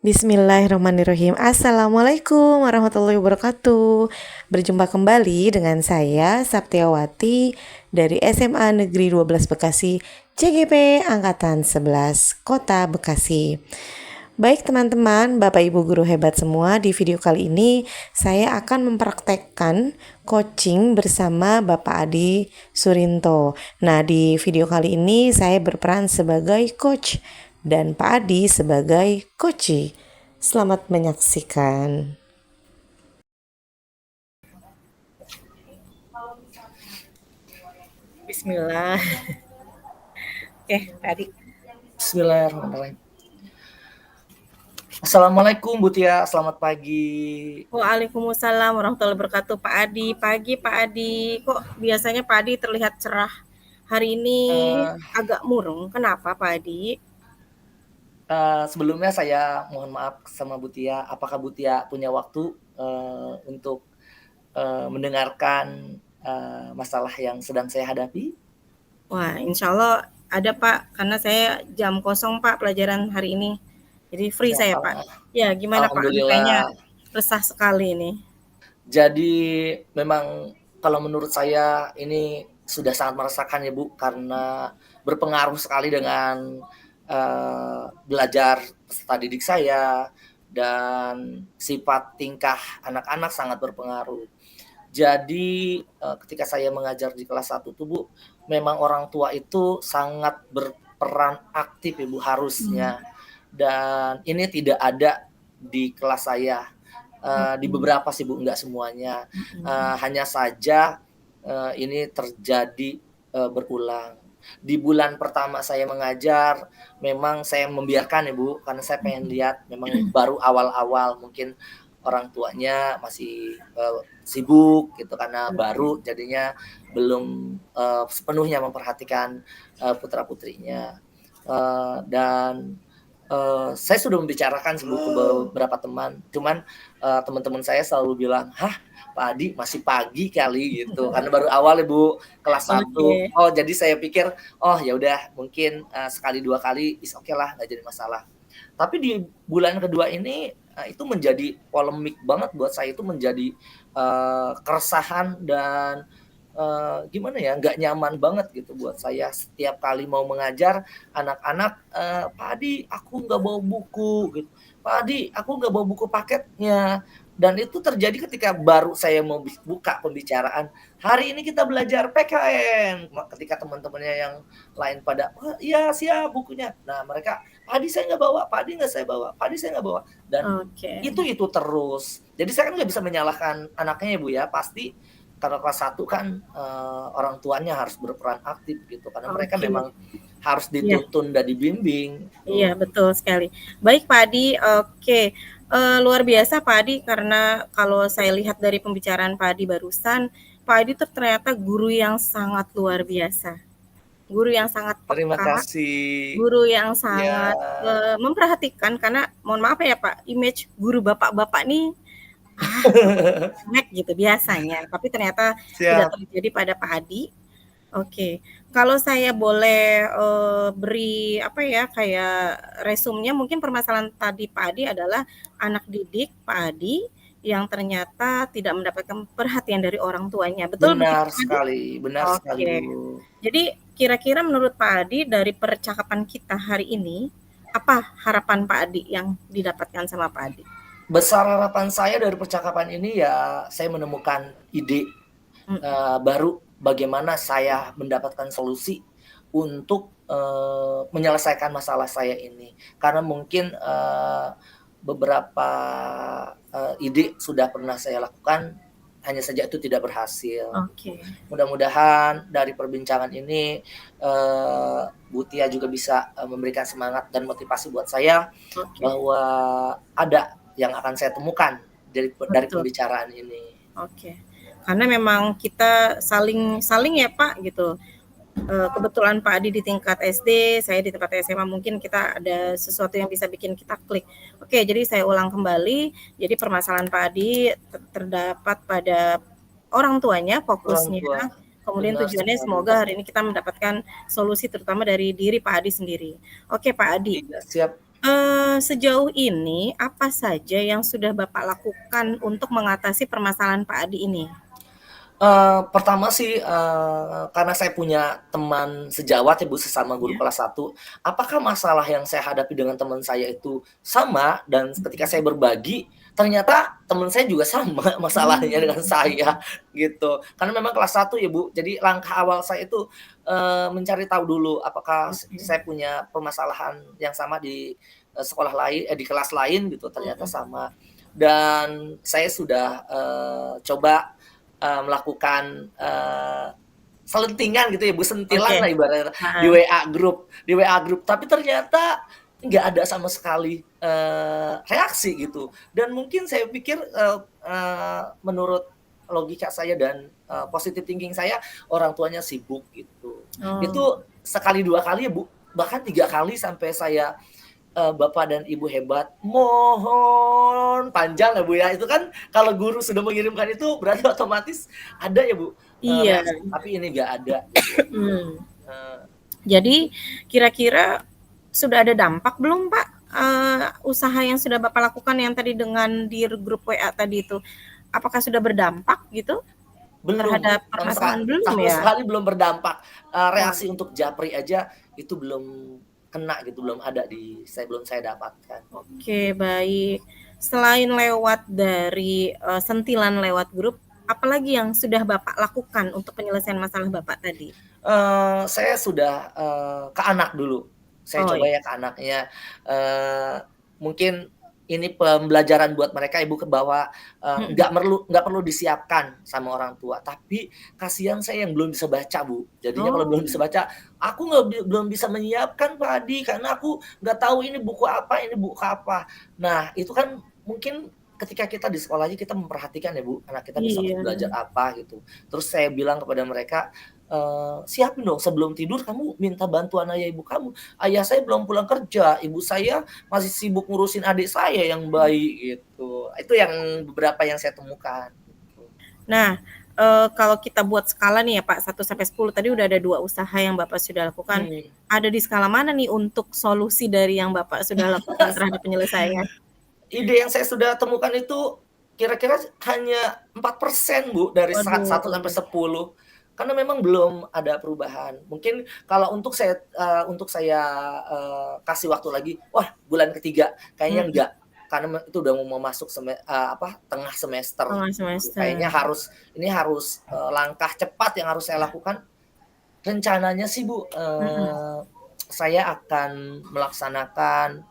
Bismillahirrahmanirrahim. Assalamualaikum warahmatullahi wabarakatuh. Berjumpa kembali dengan saya Saptiawati dari SMA Negeri 12 Bekasi, CGP Angkatan 11 Kota Bekasi. Baik teman-teman, Bapak Ibu guru hebat semua, di video kali ini saya akan mempraktekkan coaching bersama Bapak Adi Surinto. Nah, di video kali ini saya berperan sebagai coach dan Pak Adi sebagai coachee. Selamat menyaksikan. Bismillah. Oke, Adi. Bismillahirrahmanirrahim. Assalamualaikum Bu Tia, selamat pagi. Waalaikumsalam warahmatullahi wabarakatuh, Pak Adi. Pagi, Pak Adi. Kok biasanya Pak Adi terlihat cerah? Hari ini agak murung. Kenapa, Pak Adi? Sebelumnya saya mohon maaf sama Bu Tia. Apakah Bu Tia punya waktu untuk mendengarkan masalah yang sedang saya hadapi? Wah, insya Allah ada, Pak. Karena saya jam kosong, Pak, pelajaran hari ini. Jadi free saya, Pak. Ya, gimana, Pak? Kayaknya Alhamdulillah. resah sekali ini. Jadi memang kalau menurut saya ini sudah sangat merasakan ya Bu, karena berpengaruh sekali dengan belajar peserta didik saya dan sifat tingkah anak-anak sangat berpengaruh. Jadi ketika saya mengajar di kelas 1 tuh Bu, memang orang tua itu sangat berperan aktif ya Bu harusnya. Dan ini tidak ada di kelas saya. Di beberapa sih Bu, enggak semuanya. Hanya saja ini terjadi berulang. Di bulan pertama saya mengajar, memang saya membiarkan ya Bu, karena saya pengen lihat memang baru awal-awal mungkin orang tuanya masih sibuk gitu karena baru jadinya belum sepenuhnya memperhatikan putra-putrinya. Dan saya sudah membicarakan ke beberapa teman, cuman teman-teman saya selalu bilang, "Hah, Pak Adi masih pagi kali," gitu, karena baru awal ya Bu, kelas 1. Oke. Oh, jadi saya pikir, oh ya udah mungkin sekali 2 kali is oke lah, nggak jadi masalah. Tapi di bulan kedua ini itu menjadi polemik banget buat saya, itu menjadi keresahan dan gimana ya, nggak nyaman banget gitu buat saya. Setiap kali mau mengajar anak-anak, "Pak Adi, aku nggak bawa buku," gitu. "Pak Adi, aku nggak bawa buku paketnya." Dan itu terjadi ketika baru saya mau buka pembicaraan, "Hari ini kita belajar PKN." Ketika teman-temannya yang lain pada, "Oh iya siap bukunya." Nah mereka, "Pak Adi saya nggak bawa, Pak Adi nggak saya bawa, Pak Adi saya nggak bawa." Dan Oke. itu terus. Jadi saya kan nggak bisa menyalahkan anaknya ya Bu ya, pasti karena kelas 1 kan, orang tuanya harus berperan aktif gitu, karena mereka Oke. memang harus Iya. dituntun dan dibimbing, Iya, gitu. betul sekali. Baik, Pak Adi, oke. Luar biasa, Pak Adi, karena kalau saya lihat dari pembicaraan Pak Adi barusan, Pak Adi tuh ternyata guru yang sangat luar biasa. Guru yang sangat Terima peka, kasih. guru yang Iya. sangat memperhatikan, karena mohon maaf ya Pak, image guru bapak-bapak nih, jelek gitu biasanya, tapi ternyata tidak Siap. terjadi pada Pak Adi. Oke, kalau saya boleh beri apa ya, kayak resumnya, mungkin permasalahan tadi Pak Adi adalah anak didik Pak Adi yang ternyata tidak mendapatkan perhatian dari orang tuanya. Betul begitu Pak Adi? Benar sekali Oke. Bu. Jadi kira-kira menurut Pak Adi dari percakapan kita hari ini, apa harapan Pak Adi yang didapatkan sama Pak Adi? Besar harapan saya dari percakapan ini ya saya menemukan ide baru bagaimana saya mendapatkan solusi untuk menyelesaikan masalah saya ini. Karena mungkin beberapa ide sudah pernah saya lakukan, hanya saja itu tidak berhasil. Oke. Mudah-mudahan dari perbincangan ini Bu Tia juga bisa memberikan semangat dan motivasi buat saya Oke. bahwa ada yang akan saya temukan dari Betul. pembicaraan ini. Oke. Karena memang kita saling ya Pak gitu. Kebetulan Pak Adi di tingkat SD, saya di tempat SMA, mungkin kita ada sesuatu yang bisa bikin kita klik. Oke, jadi saya ulang kembali. Jadi permasalahan Pak Adi terdapat pada orang tuanya, Orang fokusnya. tua, Kemudian benar tujuannya sekali. semoga hari ini kita mendapatkan solusi terutama dari diri Pak Adi sendiri. Oke Pak Adi, Iya, siap. Sejauh ini apa saja yang sudah Bapak lakukan untuk mengatasi permasalahan Pak Adi ini? Pertama sih, karena saya punya teman sejawat ya Bu, sesama guru Ya. kelas 1, apakah masalah yang saya hadapi dengan teman saya itu sama dan ketika saya berbagi, ternyata teman saya juga sama masalahnya dengan saya, gitu. Karena memang kelas 1 ya Bu, jadi langkah awal saya itu, mencari tahu dulu apakah Oke. saya punya permasalahan yang sama di, sekolah lain di kelas lain gitu, ternyata Mhm. sama. Dan saya sudah, coba melakukan, selentingan gitu ya Bu, Oke. sentilan lah ibaratnya Heeh. di WA grup, tapi ternyata nggak ada sama sekali, reaksi gitu. Dan mungkin saya pikir, menurut logika saya dan, positive thinking saya, orang tuanya sibuk gitu. Oh. Itu sekali, 2 kali ya Bu, bahkan 3 kali sampai saya, "Bapak dan Ibu hebat, mohon," panjang ya Bu ya, itu kan kalau guru sudah mengirimkan itu berarti otomatis ada ya Bu, Iya. reaksi, tapi ini nggak ada gitu. Hmm. Eee, Jadi kira-kira sudah ada dampak belum Pak, usaha yang sudah Bapak lakukan yang tadi dengan di grup WA tadi itu, apakah sudah berdampak gitu belum, terhadap permasalahan? Belum sama ya? sekali belum berdampak, Wah. reaksi untuk japri aja itu belum kena gitu, belum ada belum saya dapatkan. Oke, baik. Selain lewat dari, sentilan lewat grup, apalagi yang sudah Bapak lakukan untuk penyelesaian masalah Bapak tadi? Saya sudah, ke anak dulu. Saya Oh, coba iya. ya ke anaknya, eee, mungkin ini pembelajaran buat mereka Ibu, bahwa, Mhm. nggak perlu disiapkan sama orang tua, tapi kasihan saya yang belum bisa baca Bu. Jadinya kalau Oh, belum bisa baca, "Aku belum bisa menyiapkan Pak Adi, karena aku nggak tahu ini buku apa." Nah, itu kan mungkin ketika kita di sekolah aja kita memperhatikan ya Bu, anak kita besok iya. belajar apa gitu. Terus saya bilang kepada mereka, "Siapin dong sebelum tidur kamu minta bantuan ayah ibu kamu. Ayah saya belum pulang kerja, ibu saya masih sibuk ngurusin adik saya yang bayi," gitu. Itu yang beberapa yang saya temukan, gitu. Nah, kalau kita buat skala nih ya Pak, 1 sampai 10 tadi udah ada 2 usaha yang Bapak sudah lakukan. Hmm. Ada di skala mana nih untuk solusi dari yang Bapak sudah lakukan terhadap penyelesaian? Ide yang saya sudah temukan itu kira-kira hanya 4% Bu, dari Waduh. 1 sampai 10. Karena memang belum ada perubahan. Mungkin kalau untuk saya, kasih waktu lagi, wah bulan ketiga kayaknya Mhm. enggak, karena itu udah mau masuk tengah semester Tengah gitu. semester. Kayaknya ini harus, langkah cepat yang harus saya lakukan. Rencananya sih Bu, Mhm. saya akan melaksanakan,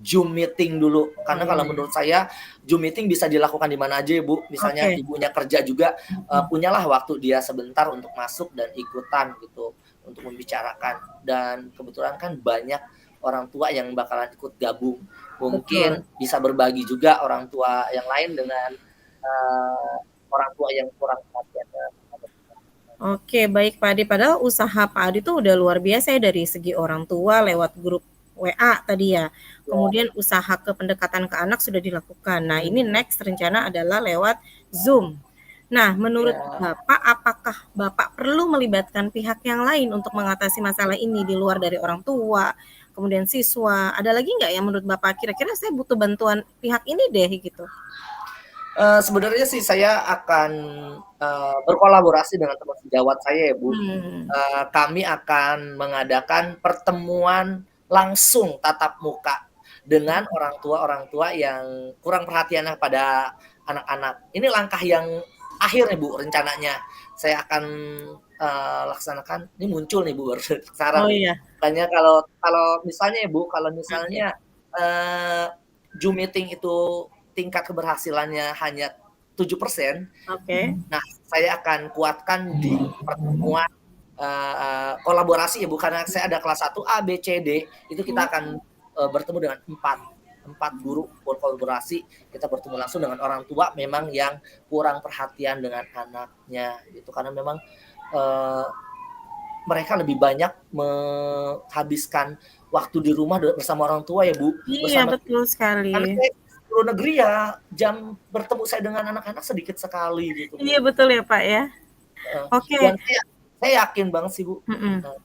Zoom meeting dulu. Karena kalau Oh, menurut saya Zoom meeting bisa dilakukan di mana aja ya Bu. Misalnya oke. ibunya kerja juga, Mhm. punyalah waktu dia sebentar untuk masuk dan ikutan gitu, untuk membicarakan. Dan kebetulan kan banyak orang tua yang bakalan ikut gabung. Betul. Mungkin bisa berbagi juga orang tua yang lain dengan, eee, orang tua yang kurang perhatian terhadap. Oke, baik Pak Adi. Padahal usaha Pak Adi tuh udah luar biasa ya dari segi orang tua lewat grup WA tadi ya. Ya, Kemudian usaha ke pendekatan ke anak sudah dilakukan. Nah, ini mhm, next rencana adalah lewat Zoom. Nah, menurut ya. Bapak, apakah Bapak perlu melibatkan pihak yang lain untuk mengatasi masalah ini di luar dari orang tua, kemudian siswa? Ada lagi nggak yang menurut Bapak kira-kira saya butuh bantuan pihak ini deh gitu? Sebenarnya sih saya akan, berkolaborasi dengan teman sejawat saya ya, Bu. Hmm, Kami akan mengadakan pertemuan langsung tatap muka dengan orang tua yang kurang perhatiannya pada anak-anak. Ini langkah yang akhir nih, Bu, rencananya. Saya akan, laksanakan ini muncul nih, Bu, baru sekarang oh nih. iya, Makanya kalau kalau misalnya ya, Bu, kalau oke, misalnya, eee, Zoom meeting itu tingkat keberhasilannya hanya 7%, oke. nah saya akan kuatkan di pertemuan, kolaborasi ya Bu, karena saya ada kelas 1 A, B, C, D, itu kita akan, bertemu dengan 4 4 guru berkolaborasi, kita bertemu langsung dengan orang tua memang yang kurang perhatian dengan anaknya, gitu. Karena memang, eee, mereka lebih banyak menghabiskan waktu di rumah bersama orang tua ya Bu, Iya, bersama betul sekali. karena saya luar negeri ya, jam bertemu saya dengan anak-anak sedikit sekali gitu, Bu. Iya, betul ya, Pak, ya. Heeh, Oke, dan saya yakin banget sih, Bu, mhm. eee,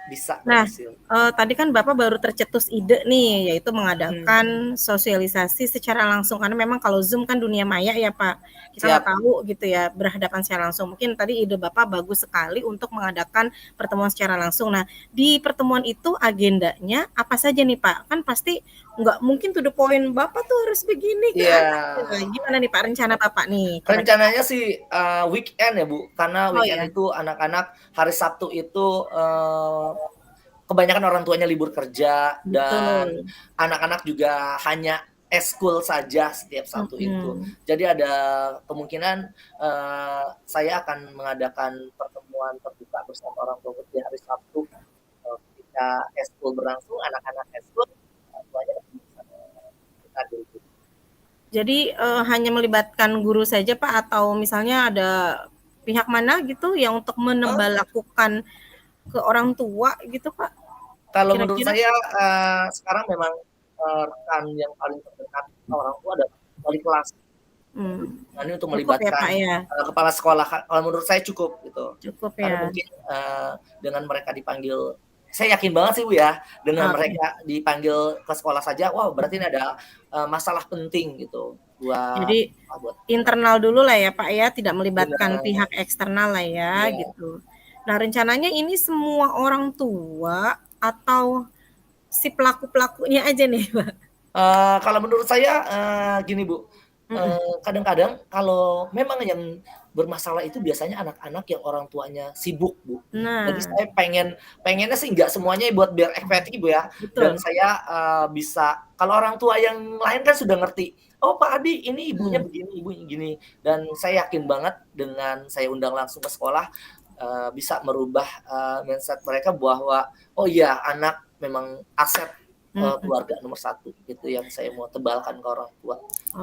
bisa Nah, berhasil. tadi kan Bapak baru tercetus ide nih, yaitu Hmm, mengadakan sosialisasi secara langsung, karena memang kalau Zoom kan dunia maya ya Pak, kita nggak siap. tahu gitu ya berhadapan secara langsung. Mungkin tadi ide Bapak bagus sekali untuk mengadakan pertemuan secara langsung. Nah, di pertemuan itu agendanya apa saja nih Pak? Kan pasti nggak mungkin to the point, Bapak tuh harus begini ke Iya. anak. Nah, gimana nih Pak rencana Bapak nih kira-kira? Rencananya sih weekend ya Bu, karena Oh weekend ya, itu anak-anak hari Sabtu itu kebanyakan orang tuanya libur kerja dan betul. anak-anak juga hanya eskul saja setiap Sabtu itu. Mhm. Jadi ada kemungkinan saya akan mengadakan pertemuan terbuka bersama orang tua di hari Sabtu ketika eskul berlangsung, anak-anak eskul orang tuanya ketemu sama kita dulu. Jadi, hanya melibatkan guru saja Pak atau misalnya ada pihak mana gitu yang untuk menembalakukan ke orang tua gitu Pak, Kalau menurut kira-kira? saya, sekarang memang, rekan yang paling terdekat orang tua adalah wali kelas. Nah, ini untuk Cukup ya Pak melibatkan, ya? kepala sekolah, kalau menurut saya cukup gitu. Cukup Karena ya? mungkin, dengan mereka dipanggil saya yakin banget sih Bu ya, dengan Oke. mereka dipanggil ke sekolah saja, wow berarti ini ada, masalah penting gitu buat Jadi buat internal dulu lah ya Pak ya, tidak melibatkan benar, pihak eksternal lah ya iya. gitu. Nah rencananya ini semua orang tua atau si pelaku-pelakunya aja nih Pak? Kalau menurut saya, gini Bu, Mhm. kadang-kadang kalau memang yang bermasalah itu biasanya anak-anak yang orang tuanya sibuk, Bu. Jadi Nah, saya pengennya sih nggak semuanya buat biar efektif, Bu, ya. Dan betul. saya, bisa kalau orang tua yang lain kan sudah ngerti, "Oh, Pak Adi, ini ibunya Mhm. begini, ibunya gini." Dan saya yakin banget dengan saya undang langsung ke sekolah, bisa merubah, mindset mereka bahwa, "Oh iya, anak memang aset Mhm. keluarga nomor satu." Itu yang saya mau tebalkan ke orang tua.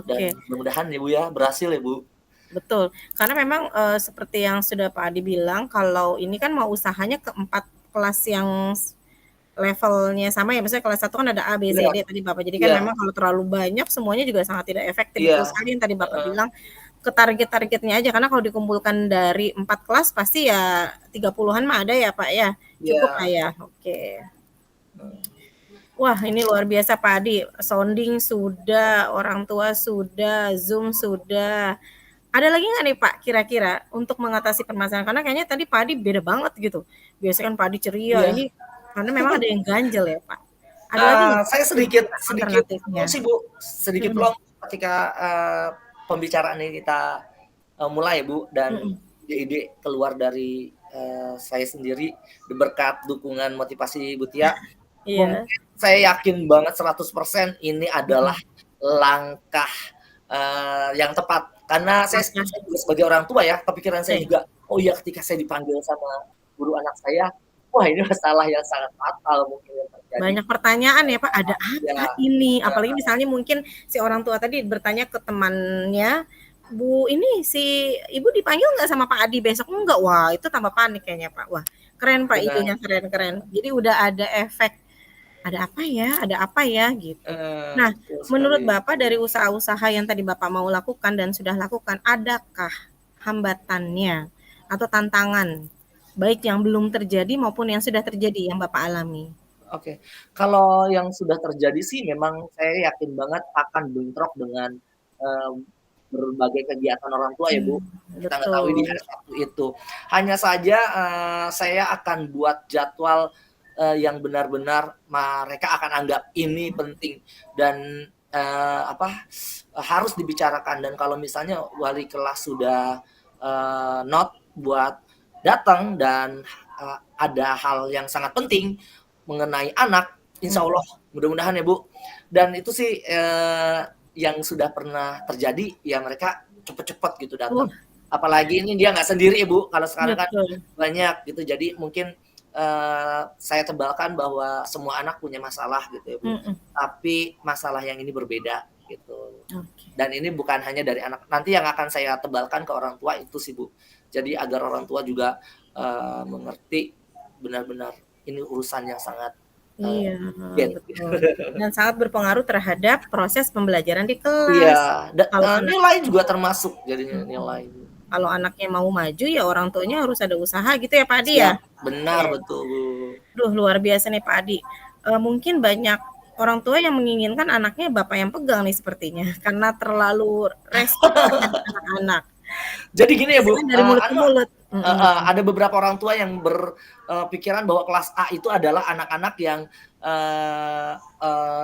Dan Oke. mudah-mudahan ya, Bu, ya, berhasil ya, Bu. Betul, karena memang, seperti yang sudah Pak Adi bilang kalau ini kan mau usahanya ke 4 kelas yang levelnya sama ya, misalnya kelas 1 kan ada A, B, C, Benar, D tadi Bapak, jadi kan iya memang kalau terlalu banyak semuanya juga sangat tidak efektif, iya, betul sekali yang tadi Bapak heeh, bilang, ke target-targetnya aja karena kalau dikumpulkan dari 4 kelas pasti ya 30-an mah ada ya Pak ya, cukup lah iya, ya? Oke. heeh. Wah, ini luar biasa Pak Adi, sounding sudah, orang tua sudah, Zoom sudah. Ada lagi nggak nih Pak kira-kira untuk mengatasi permasalahan? Karena kayaknya tadi Pak Adi beda banget gitu. Biasanya kan Pak Adi ceria, Iya, ini karena memang ada yang ganjel ya Pak. Ada lagi nggak saya sedikit kira-kira sedikit alternatifnya? plong sih, Bu, sedikit Mhm, plong ketika, pembicaraan ini kita, mulai, Bu, dan mhm, ide-ide keluar dari, saya sendiri berkat dukungan motivasi Ibu Tia. iya, Mungkin saya yakin banget 100% ini adalah mhm, langkah, yang tepat. Karena apakah saya juga sebagai orang tua ya, kepikiran saya oke, juga, "Oh iya ketika saya dipanggil sama guru anak saya, wah ini masalah yang sangat fatal mungkin yang terjadi." banyak pertanyaan ya Pak, ada Ya, apa ini? heeh, Apalagi misalnya mungkin si orang tua tadi bertanya ke temannya, "Bu, ini si Ibu dipanggil nggak sama Pak Adi besok?" "Enggak." Wah, itu tambah panik kayaknya Pak. Wah, keren Pak benar, idenya, keren keren. Jadi udah ada efek ada apa ya? Ada apa ya? Gitu. Nah, betul menurut sekali. Bapak dari usaha-usaha yang tadi Bapak mau lakukan dan sudah lakukan, adakah hambatannya atau tantangan baik yang belum terjadi maupun yang sudah terjadi yang Bapak alami? Oke, kalau yang sudah terjadi sih memang saya yakin banget akan bentrok dengan, eee, berbagai kegiatan orang tua ya, Bu, kita ketahui di Betul. hari Sabtu itu. Hanya saja, saya akan buat jadwal, yang benar-benar mereka akan anggap ini penting dan, harus dibicarakan dan kalau misalnya wali kelas sudah, note buat datang dan, ada hal yang sangat penting mengenai anak, insya Mhm. Allah mudah-mudahan ya, Bu, dan itu sih, yang sudah pernah terjadi, ya mereka cepet-cepet gitu Oh, datang. Apalagi ini dia nggak sendiri ya, Bu, kalau sekarang kan betul. banyak gitu. Jadi mungkin, saya tebalkan bahwa semua anak punya masalah gitu ya, Bu, Mhm. tapi masalah yang ini berbeda gitu. Oke. Dan ini bukan hanya dari anak, nanti yang akan saya tebalkan ke orang tua itu sih, Bu. Jadi agar orang tua juga, mengerti benar-benar ini urusan yang sangat, Iya, urgen. betul. Dan sangat berpengaruh terhadap proses pembelajaran di Iya, kelas. Kalau anak nilai juga termasuk jadinya mhm. nilai. kalau anaknya mau maju ya orang tuanya harus ada usaha gitu ya Pak Adi ya. Siap, benar betul Bu. Duh luar biasa nih Pak Adi. Mungkin banyak orang tua yang menginginkan anaknya bapak yang pegang nih sepertinya karena terlalu respect terhadap anak-anak. Jadi gini ya Bu, Biasanya dari mulut ke mulut. ada beberapa orang tua yang berpikiran bahwa kelas A itu adalah anak-anak yang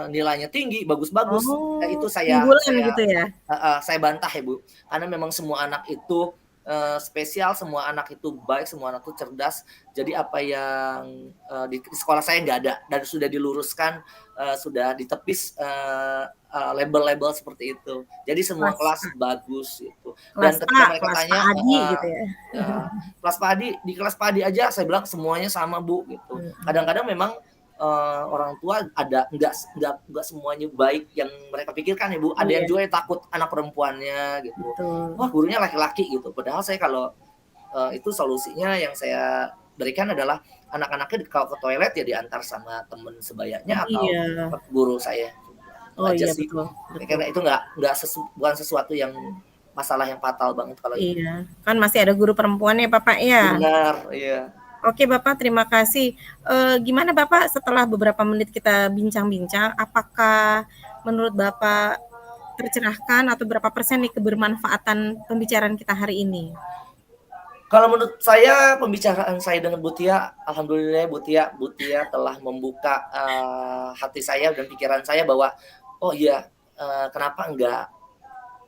nilainya tinggi, bagus-bagus. Oh, Itu saya unggulan gitu ya. saya bantah ya Bu, karena memang semua anak itu spesial, semua anak itu baik, semua anak itu cerdas. Jadi apa yang di sekolah saya nggak ada dan sudah diluruskan, sudah ditepis label-label seperti itu. Jadi semua kelas bagus gitu. Dan Kelas ketika A, mereka kelas tanya, Pak Adi gitu ya. kelas Pak Adi, di kelas Pak Adi aja saya bilang semuanya sama Bu gitu. Kadang-kadang memang orang tua ada nggak semuanya baik yang mereka pikirkan ya Bu. Ada yang Iya. juga yang takut anak perempuannya gitu. Betul. Wah gurunya laki-laki gitu. Padahal saya kalau itu solusinya yang saya berikan adalah anak-anaknya kalau ke toilet ya diantar sama temen sebayanya atau Iya. guru saya. Itu Oh aja iya sih. betul. Karena itu bukan sesuatu yang masalah yang fatal banget kalau itu. Iya. Kan masih ada guru perempuan ya Bapak ya. Benar, iya. Oke Bapak, terima kasih. Gimana Bapak setelah beberapa menit kita bincang-bincang, apakah menurut Bapak tercerahkan atau berapa persen nih kebermanfaatan pembicaraan kita hari ini? Kalau menurut saya pembicaraan saya dengan Bu Tia, alhamdulillah Bu Tia telah membuka hati saya dan pikiran saya bahwa oh iya kenapa enggak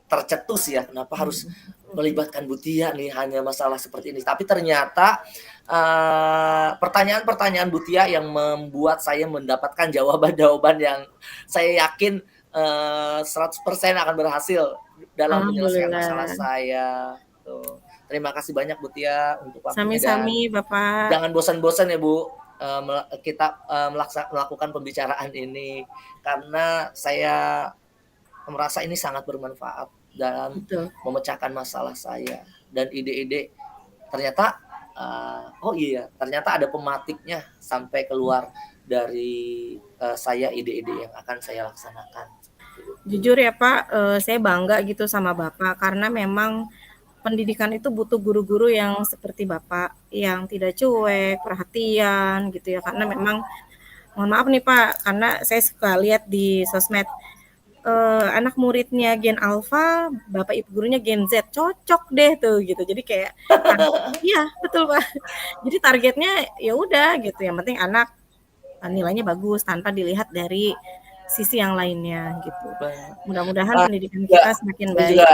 tercetus ya, kenapa harus melibatkan Bu Tia nih hanya masalah seperti ini. Tapi ternyata pertanyaan-pertanyaan Bu Tia yang membuat saya mendapatkan jawaban-jawaban yang saya yakin 100% akan berhasil dalam menyelesaikan masalah Alhamdulillah. saya. Tuh. Terima kasih banyak Bu Tia untuk waktunya dan Sami-sami Bapak. jangan bosan-bosan ya Bu kita melakukan pembicaraan ini karena saya merasa ini sangat bermanfaat dalam Betul. memecahkan masalah saya dan ide-ide ternyata oh iya ternyata ada pematiknya sampai keluar dari saya ide-ide yang akan saya laksanakan. Jujur ya Pak, saya bangga gitu sama Bapak karena memang pendidikan itu butuh guru-guru yang seperti Bapak, yang tidak cuek, perhatian gitu ya. Karena memang mohon maaf nih Pak, karena saya suka lihat di sosmed anak muridnya Gen Alpha, Bapak Ibu gurunya Gen Z, cocok deh tuh gitu. Jadi kayak iya, betul Pak. Jadi targetnya ya udah gitu, yang penting anak nilainya bagus tanpa dilihat dari sisi yang lainnya gitu. Mudah-mudahan pendidikan kita semakin baik.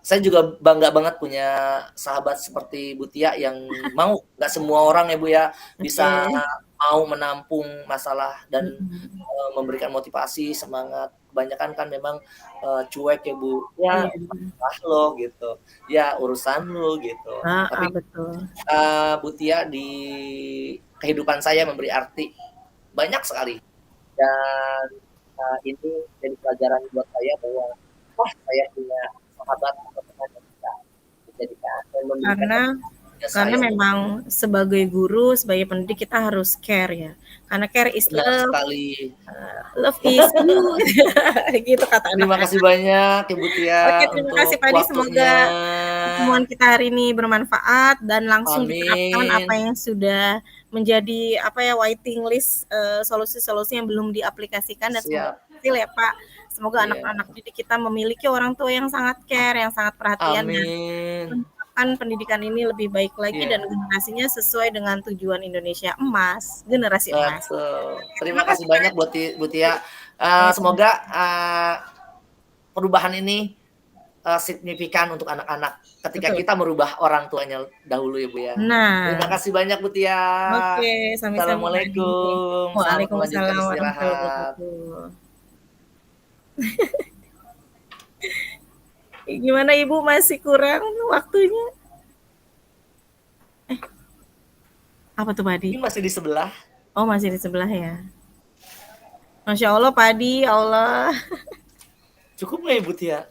Saya juga bangga banget punya sahabat seperti Bu Tia yang mau, nggak semua orang ya Bu ya bisa mau menampung masalah dan memberikan motivasi, semangat. Kebanyakan kan memang cuek ya Bu, ya lo gitu, ya urusan lo gitu. Tapi Betul. Bu Tia di kehidupan saya memberi arti banyak sekali dan ini jadi pelajaran buat saya bahwa wah saya punya sahabat atau teman yang bisa dijadikan karena memang sebagai guru, sebagai pendidik kita harus care ya. Karena care is love. Sekali. Love is you. Gitu kata anak. Terima kasih banyak Ibu Tia. Oke, terima kasih Pak Adi. Semoga pertemuan kita hari ini bermanfaat dan langsung diterapkan apa yang sudah menjadi waiting list solusi-solusi yang belum diaplikasikan dan semoga berhasil ya Pak. Semoga anak-anak didik kita memiliki orang tua yang sangat care, yang sangat perhatian dan menerapkan pendidikan ini lebih baik lagi dan generasinya sesuai dengan tujuan Indonesia emas, generasi emas. Terima kasih banyak buat Bu Tia. Semoga perubahan ini signifikan untuk anak-anak ketika kita merubah orang tuanya dahulu ya Bu ya. Terima kasih banyak Bu Tia. Oke, sami-sami. Assalamualaikum. Waalaikumsalam warahmatullahi wabarakatuh. Gimana Ibu, masih kurang waktunya? Apa tuh Pak Adi? Ini masih di sebelah. Oh, masih di sebelah ya. Masya Allah Pak Adi, Allah. Cukup nggak Ibu Tia?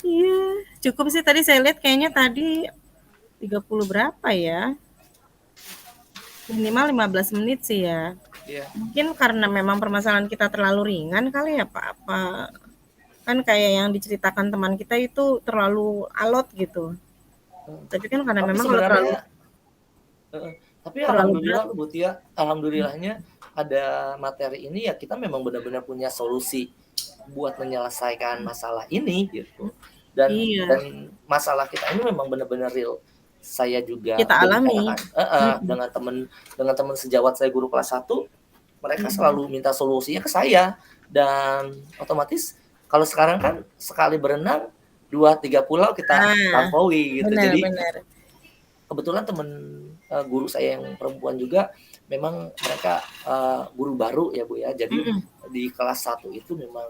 Iya, cukup sih. Tadi saya lihat kayaknya tadi 30 berapa ya? Minimal 15 menit sih ya. Mungkin karena memang permasalahan kita terlalu ringan kali ya Pak. Kan kayak yang diceritakan teman kita itu terlalu alot gitu. Tapi kan karena Tapi memang kalau terlalu sebenarnya tapi terlalu berat. alhamdulillah Bu Tia, alhamdulillahnya ada materi ini ya kita memang benar-benar punya solusi buat menyelesaikan masalah ini gitu. Iya, Dan masalah kita ini memang benar-benar real. Saya juga kita udah alami. bicarakan Mhm, dengan teman sejawat saya guru kelas 1, mereka mhm. selalu minta solusinya ke saya dan otomatis kalau sekarang kan sekali berenang 2 3 pulau kita Nah, lampaui gitu. benar Jadi benar. kebetulan teman guru saya yang perempuan juga memang mereka guru baru ya Bu ya. Jadi Mhm. di kelas 1 itu memang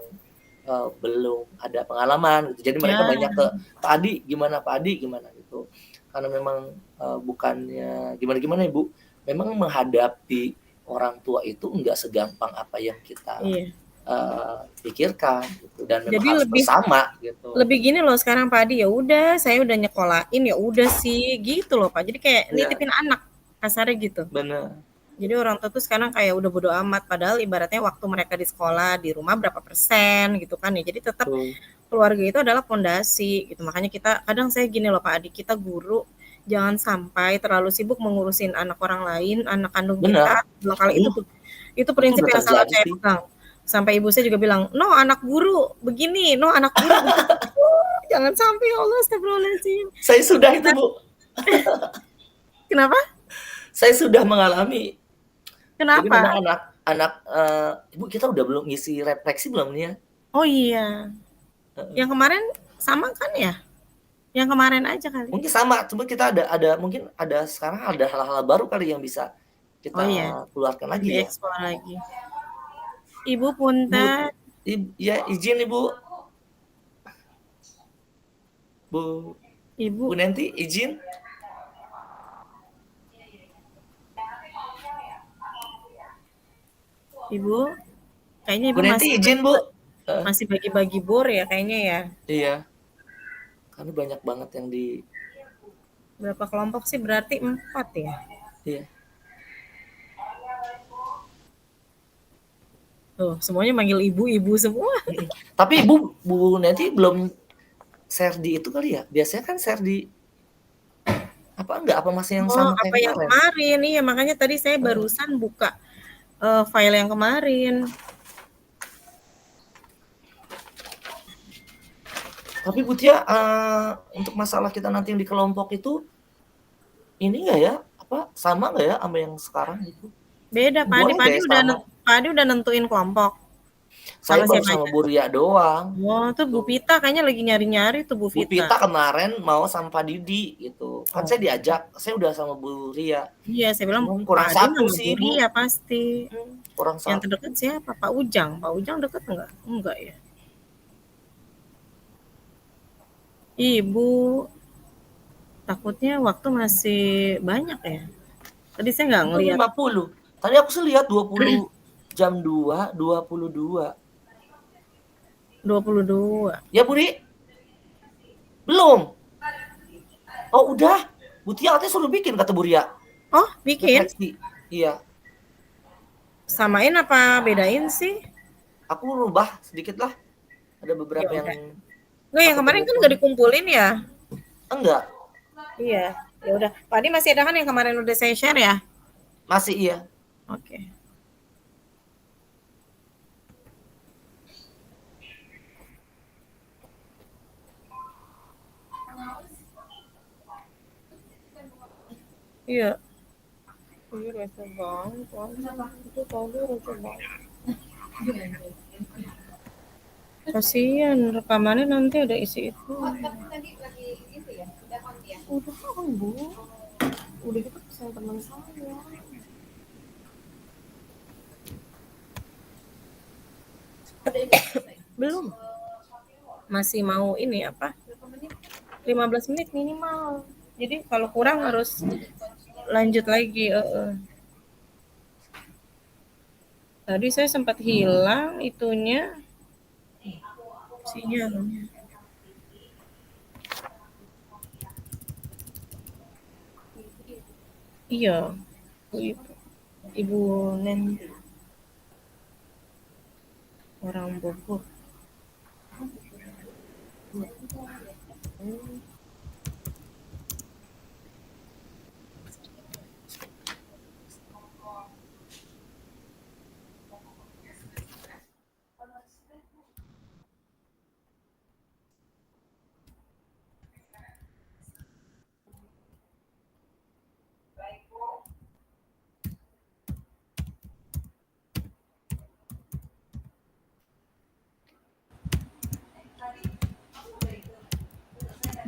belum ada pengalaman gitu. Jadi mereka Ya, banyak ke Pak Adi gimana Pak Adi gimana gitu. Karena memang bukannya gimana-gimana Ibu, memang menghadapi orang tua itu enggak segampang apa yang kita iya. pikirkan gitu dan memang Jadi harus lebih bersama gitu. lebih gini loh sekarang Pak Adi, ya udah saya udah nyekolahin, ya udah sih, gitu loh Pak. Jadi kayak Iya, nitipin anak, kasarnya gitu. benar. Jadi orang tua tuh sekarang kayak udah bodo amat, padahal ibaratnya waktu mereka di sekolah, di rumah berapa persen gitu kan ya. Jadi tetap Betul. keluarga itu adalah pondasi gitu. Makanya kita kadang saya gini loh Pak Adi, kita guru jangan sampai terlalu sibuk mengurusin anak orang lain, anak kandung Benar. kita. Dua kali itu tuh. Itu Itu prinsip udah yang selalu terjadi saya sih. pegang. Sampai ibu saya juga bilang, "No, anak guru begini, no anak guru begitu." Jangan sampai ya Allah, astagfirullahaladzim. Saya sudah itu, Kita, Bu. kenapa? Saya sudah mengalami. Jadi Kenapa? memang anak-anak Ibu kita udah belum ngisi refleksi belum nih ya? Oh iya. Heeh. Yang kemarin sama kan ya? Yang kemarin aja kali. Mungkin sama, cuma kita ada mungkin ada sekarang ada hal-hal baru kali yang bisa Oh kita iya, keluarkan lagi ya. dieksplor lagi. Ibu Bu, punten, ya izin Ibu, Bu Ibu, Bu Nenti izin. Ibu, kayaknya Bu Ibu Nenti masih izin, Bu. Heeh. masih bagi-bagi bor ya kayaknya ya. Iya, karena banyak banget yang di Berapa kelompok sih? Berarti 4 ya? iya. Tuh, semuanya manggil ibu-ibu semua. Tapi Bu Nenti belum share di itu kali ya? Biasanya kan share di apa enggak? Apa masih yang Oh, sama apa kayak yang kemarin? kemarin? Iya, makanya tadi saya Heeh. barusan buka file yang kemarin. Tapi Bu Tia, untuk masalah kita nanti yang di kelompok itu, ini enggak ya, apa, sama enggak ya sama yang sekarang gitu? Beda, Pak Adi. Boleh nggak ya sama? Pak Adi udah nentuin kelompok Saya sama baru siapa sama aja. Bu Ria doang, Oh, tuh Bu gitu. Pita kayaknya lagi nyari-nyari tuh Bu Bu Pita. Pita kemarin mau sama Pak Didi gitu, kan Oh, saya diajak, saya udah sama Bu Ria, iya, saya bilang cuman Pak kurang Adi satu sama sih Bu Bu, Ria pasti. kurang Yang satu. terdekat siapa? Pak Ujang. Pak Ujang deket enggak? Enggak ya. Ibu, takutnya waktu masih banyak ya. Tadi saya nggak Itu ngelihat. 50. Tadi aku sih lihat 20 jam 2, 22. 22. Ya Bu Ri? Belum? Oh udah, Bu Tia katanya suruh bikin kata Bu Ria. Oh, bikin? Refleksi. Iya, Samain apa bedain sih? aku rubah sedikit lah. Ada Ya beberapa yang udah. Nggak, yang aku kemarin kan nggak temukan. dikumpulin ya? Enggak, Iya. Ya udah. Pak Adi masih ada kan yang kemarin udah saya share ya? masih iya. Oke. Iya. Iya, rese banget. Itu tadi rese banget. Kasian rekamannya nanti ada isi itu. Udah kan Bu. Udah gitu pesan teman saya. Belum. Masih mau ini apa? 15 menit minimal. Jadi kalau kurang harus lanjut lagi. Tadi saya sempat hilang itunya sinyalnya. Iya, ibu, ibu Nen orang Bogor.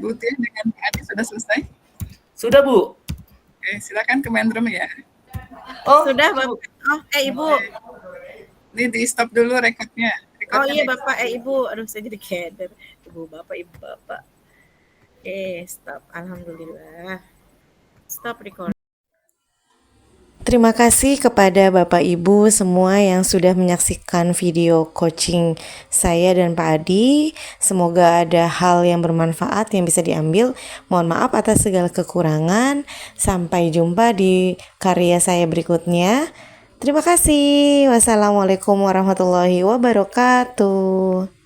Bu Tia dengan Pak Adi sudah selesai? Sudah, Bu. Oke, silakan ke main room ya. Oh, Sudah, Bu. Bapak. Ibu. Ini di stop dulu recordnya. Oh iya, Bapak, Ibu. Aduh, saya jadi keder. Ibu, Bapak. Oke, stop. Alhamdulillah. Stop record. Terima kasih kepada Bapak Ibu semua yang sudah menyaksikan video coaching saya dan Pak Adi. Semoga ada hal yang bermanfaat yang bisa diambil. Mohon maaf atas segala kekurangan. Sampai jumpa di karya saya berikutnya. Terima kasih. Wassalamualaikum warahmatullahi wabarakatuh.